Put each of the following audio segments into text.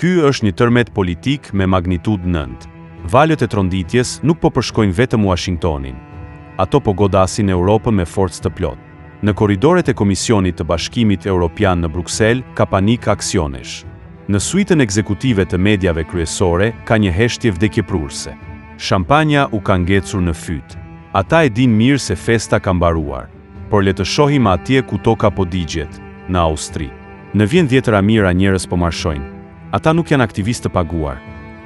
Ky është një tërmet politik me magnitudë 9. Valët e tronditjes nuk po përshkojnë vetëm Washingtonin. Ato po godasin Europën me forcë të plotë. Në korridoret e Komisionit të Bashkimit Evropian në Bruksel ka panik aksionesh. Në suitën ekzekutive të mediave kryesore ka një heshtje vdekjeprurse. Shampanja u ka ngecur në fyt. Ata e din mirë se festa ka mbaruar, por le të shohim atje ku toka po digjet, në Austri. Në vjen dhjetëra mijëra njerëz po marshojnë. Ata nuk janë aktivistë të paguar.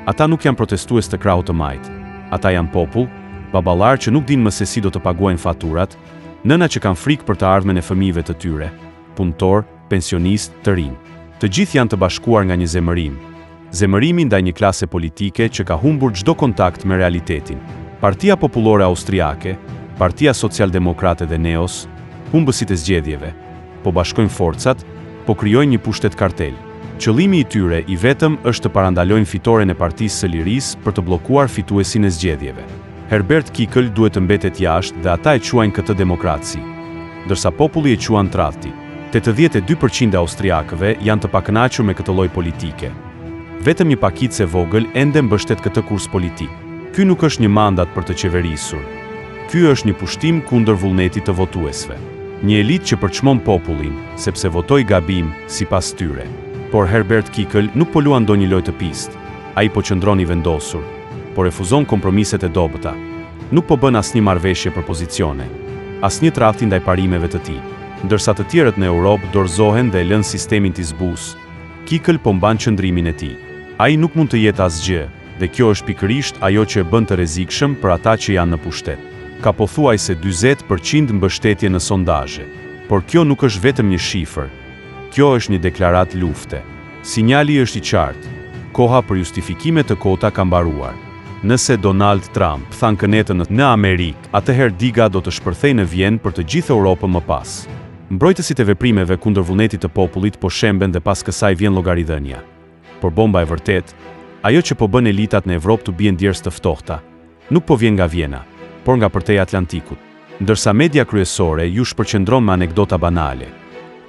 Ata nuk janë protestues të krahut të majt. Ata janë popull, baballar që nuk dinë më se si do të paguajnë faturat, nëna që kanë frikë për të ardhmen e fëmijëve të tyre, punëtor, pensionist, të rinj. Të gjithë janë të bashkuar nga një zemërim. Zemërimi ndaj një klase politike që ka humbur çdo kontakt me realitetin. Partia Popullore Austriake, Partia Socialdemokrate dhe Neos, humbësit e zgjedhjeve, po bashkojnë forcat, po krijojnë një pushtet kartel. Qëllimi i tyre i vetëm është të parandalojnë fitoren e Partisë së Lirisë për të bllokuar fituesin e zgjedhjeve. Herbert Kickl duhet të mbetet jashtë dhe ata e quajnë këtë demokraci, ndërsa populli e quan tradhti. 82% e austriakëve janë të pakënaqur me këtë lloj politike. Vetëm një pakicë e vogël ende mbështet këtë kurs politik. Ky nuk është një mandat për të qeverisur. Ky është një pushtim kundër vullnetit të votuesve. Një elitë që përçmon popullin, sepse votoi gabim sipas tyre. Por Herbert Kickl nuk po luan ndonjë lojë të pistë. Ai po qëndron i vendosur, por refuzon kompromiset e dobëta. Nuk po bën asnjë marrëveshje për pozicione, asnjë tradhti ndaj parimeve të tij. Ndërsa të tjerët në Europë dorëzohen dhe e lënë sistemin të zbus, Kickl po mban qëndrimin e tij. Ai nuk mund të jetë asgjë, dhe kjo është pikërisht ajo që e bën të rrezikshëm për ata që janë në pushtet. Ka pothuajse 40% mbështetje në sondazhe, por kjo nuk është vetëm një shifër. Kjo është një deklaratë lufte. Sinjali është i qartë. Koha për justifikime të kota ka mbaruar. Nëse Donald Trump than kënetën në Amerikë, atëherë diga do të shpërthejë në Vjenë për të gjithë Europën më pas. Mbrojtësit e veprimeve kundër vullnetit të popullit po shemben dhe pas kësaj vjen llogaridhënia. Por bomba e vërtet, ajo që po bën elitat në Evropë të bien djerës të ftohta, nuk po vjen nga Vjena, por nga përtej Atlantikut. Ndërsa media kryesore ju shpërqendron me anekdota banale.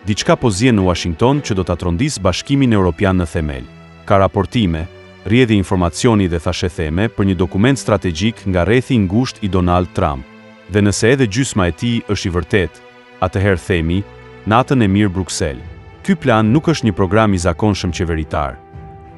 Diçka po zien në Washington që do ta trondisë Bashkimin Evropian në themel. Ka raportime, rrjedhje informacioni dhe thashetheme për një dokument strategjik nga rrethi i ngushtë i Donald Trump. Dhe nëse edhe gjysma e tij është i vërtet, atëherë themi, natën e mirë Bruksel. Ky plan nuk është një program i zakonshëm qeveritar.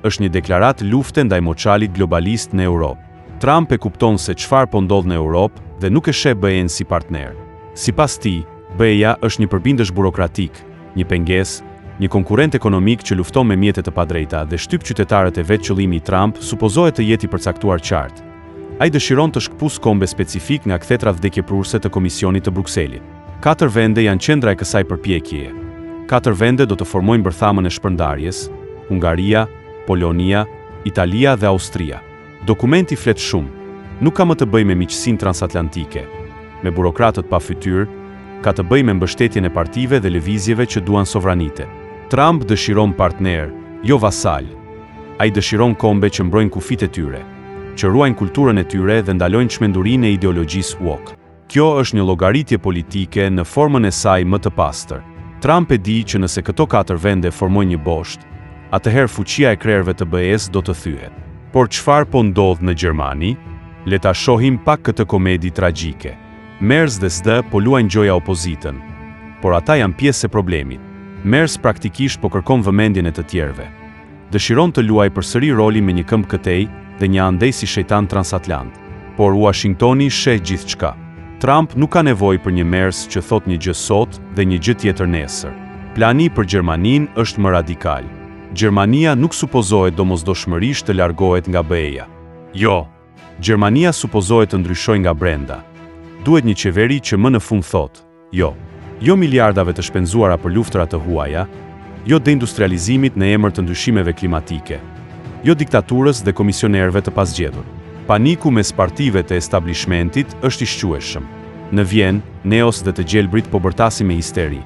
Është një deklaratë lufte ndaj moçalit globalist në Europë. Trump e kupton se çfarë po ndodh në Europë dhe nuk e sheh BE-n si partner. Sipas tij, BE-ja është një përbindësh burokratik, një pengesë, një konkurrent ekonomik që lufton me mjete të padrejta dhe shtyp qytetarët e vet. Qëllimi i Trump supozohet të jetë i përcaktuar qartë. Ai dëshiron të shkëpusë kombe specifik nga kthetrat vdekjeprurse të Komisionit të Brukselit. 4 vende janë qendra e kësaj përpjekjeje. 4 vende do të formojnë bërthamën e shpërndarjes: Hungaria, Polonia, Italia dhe Austria. Dokumenti flet shumë. Nuk ka më të bëjë me miqësinë transatlantike, me burokratët pa fytyrë, ka të bëjë me mbështetjen e partive dhe lëvizjeve që duan sovranite. Trump dëshiron partner, jo vasal. Ai dëshiron kombe që mbrojnë kufit e tyre, që ruajnë kulturën e tyre dhe ndalojnë çmendurinë e ideologjisë woke. Kjo është një llogaritje politike në formën e saj më të pastër. Trump e di që nëse këto 4 vende formojnë një boshtë, atëherë fuqia e krerëve të BE-s do të thyhet. Por çfarë po ndodh në Gjermani? Le ta shohim pak këtë komedi tragjike. Merz dhe SD po luajnë gjoja opozitën, por ata janë pjesë e problemit. Merz praktikisht po kërkon vëmendjen e të tjerëve. Dëshiron të luajë përsëri rolin me një këmbë këtej dhe një andej si shejtan transatlant. Por Washingtoni sheh gjithçka. Trump nuk ka nevojë për një Merz që thot një gjë sot dhe një gjë tjetër nesër. Plani për Gjermaninë është më radikal. Gjermania nuk supozohet domosdoshmërisht të largohet nga BE-ja. Jo, Gjermania supozohet të ndryshojë nga brenda. Duhet një qeveri që më në fund thot, jo. Jo miliardave të shpenzuara për luftëra të huaja, jo deindustrializimit në emër të ndryshimeve klimatike, jo diktaturës dhe komisionerëve të pasgjedhur. Paniku mes partive të establishmentit është i shqueshëm. Në Vjenë, Neos dhe të gjelbrit po bërtasin me histeri,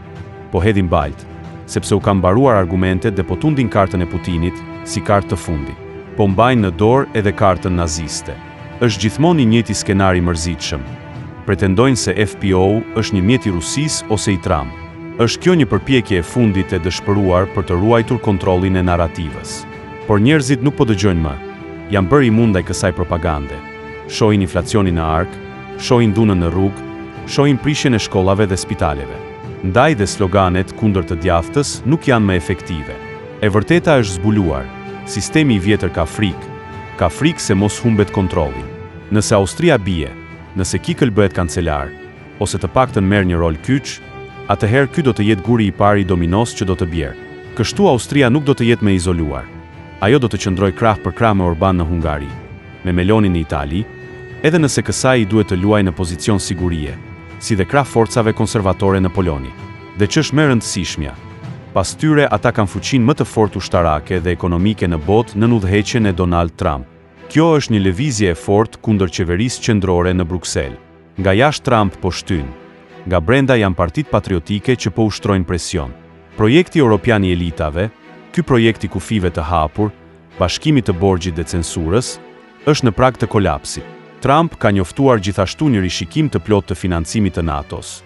po hedhin balt, sepse u kanë mbaruar argumentet dhe po tundin kartën e Putinit si kartë të fundit. Po mbajnë në dorë edhe kartën naziste. Është gjithmonë i njëjti skenari mërzitshëm. Pretendojnë se FPO është një mjet i Rusisë ose i Trump. Është kjo një përpjekje e fundit e dëshpëruar për të ruajtur kontrollin e narrativës. Por njerëzit nuk po dëgjojnë më. Janë bërë imun ndaj kësaj propagande. Shohin inflacionin në ark, shohin dhunën në rrugë, shohin prishjen e shkollave dhe spitaleve. Ndaj dhe sloganet kundër të djathtës nuk janë më efektive. E vërteta është zbuluar. Sistemi i vjetër ka frikë se mos humbet kontrollin. Nëse Austria bie, nëse Kikel bëhet kancelar, ose të paktën merr një rol kyç, atëherë ky do të jetë guri i parë i dominos që do të bjerë. Kështu Austria nuk do të jetë më izoluar. Ajo do të qëndrojë krah për krah me Orban në Hungari, me Meloni në Itali, edhe nëse kësaj i duhet të luajë në pozicion sigurie, si dhe krah forcave konservatore në Poloni. Dhe ç'është më e rëndësishmja, pas tyre ata kanë fuqinë më të fortë ushtarake dhe ekonomike në botë në udhëheqjen e Donald Trump. Kjo është një lëvizje e fortë kundër qeverisë qendrore në Bruksel. Nga jashtë Trump po shtyn, nga brenda janë partitë patriotike që po ushtrojnë presion. Projekti Europian i elitave, ky projekt i kufive të hapur, bashkimit të borxhit dhe censurës, është në prag të kolapsit. Trump ka njoftuar gjithashtu një rishikim të plotë të financimit të NATO-s.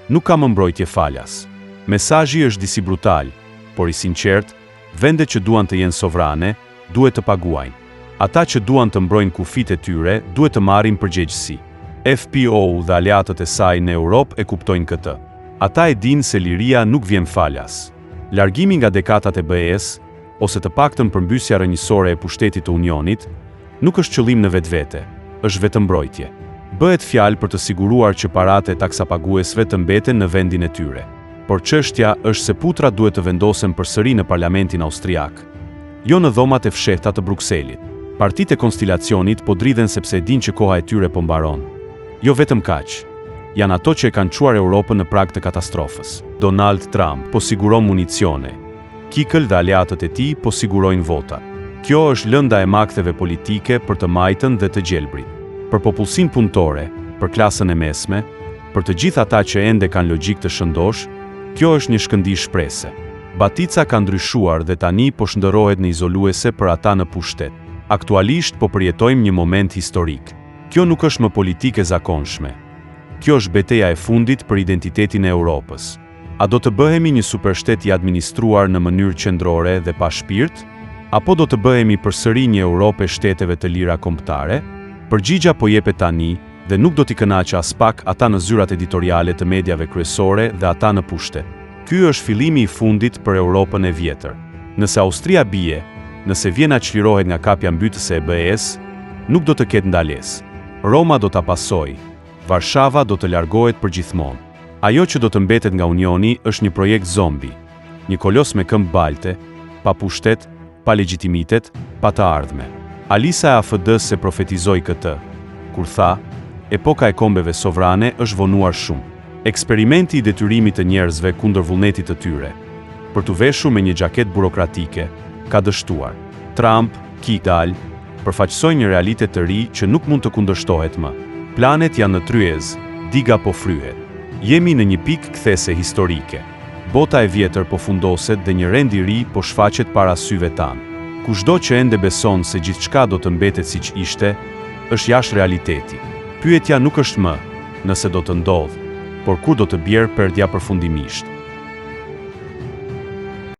Nuk ka më mbrojtje falas. Mesazhi është disi brutal, por i sinqert, vendet që duan të jenë sovrane, duhet të paguajnë. Ata që duan të mbrojnë kufit e tyre, duhet të marrin përgjegjësi. FPO dhe aleatët e saj në Europë e kuptojnë këtë. Ata e dinë se liria nuk vjen falas. Largimi nga dekatat e BE-s, ose të paktën përmbysja rrënjësore e pushtetit të Unionit, nuk është qëllim në vetvete, është vetëm mbrojtje. Bëhet fjalë për të siguruar që paratë e taksapaguesve të mbeten në vendin e tyre. Por çështja është se putrat duhet të vendosen përsëri në parlamentin austriak, jo në dhomat e fshehta të Brukselit. Partitë e konstilacionit po dridhen sepse e dinë që koha e tyre po mbaron. Jo vetëm kaq, janë ato që e kanë çuar Europën në prag të katastrofës. Donald Trump po siguron municione. Kikel dhe aleatët e tij po sigurojnë vota. Kjo është lënda e maktheve politike për të majtën dhe të gjelbrit. Për popullsinë punëtore, për klasën e mesme, për të gjithë ata që ende kanë logjik të shëndosh, kjo është një shkëndijë shprese. Batica ka ndryshuar dhe tani po shndërrohet në izoluese për ata në pushtet. Aktualisht po përjetojmë një moment historik. Kjo nuk është më politikë e zakonshme. Kjo është betejë e fundit për identitetin e Europës. A do të bëhemi një supershtet i administruar në mënyrë qendrore dhe pa shpirt? Apo do të bëhemi përsëri një Europë e shteteve të lira kombëtare? Përgjigja po jepet tani dhe nuk do t'i kënaqë as pak ata në zyrat editoriale të mediave kryesore dhe ata në pushtet. Ky është fillimi i fundit për Europën e vjetër. Nëse Austria bie, nëse Vjena çlirohet nga kapja mbytëse e BE-s, nuk do të ketë ndalesë. Roma do ta pasojë. Varshava do të largohet përgjithmonë. Ajo që do të mbetet nga Unioni është një projekt zombi, një kolos me këmbë balte, pa pushtet, pa legjitimitet, pa të ardhme. Alisa e AFD-s se profetizoi këtë, kur tha, epoka e kombeve sovrane është vonuar shumë. Eksperimenti i detyrimit të njerëzve kundër vullnetit të tyre, për t'u veshur me një xhaketë burokratike, ka dështuar. Trump, Kikel, përfaqësojnë një realitet të ri që nuk mund të kundërshtohet më. Planet janë në tryez, diga po fryhet. Jemi në një pikë kthese historike. Bota e vjetër po fundoset dhe një rend i ri po shfaqet para syve tanë. Kushdo që ende beson se gjithçka do të mbetet siç ishte, është jashtë realiteti. Pyetja nuk është më nëse do të ndodhë, por kur do të bjerë perdja përfundimisht.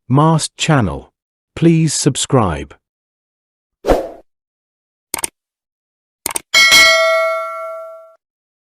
Mast Channel. Please subscribe.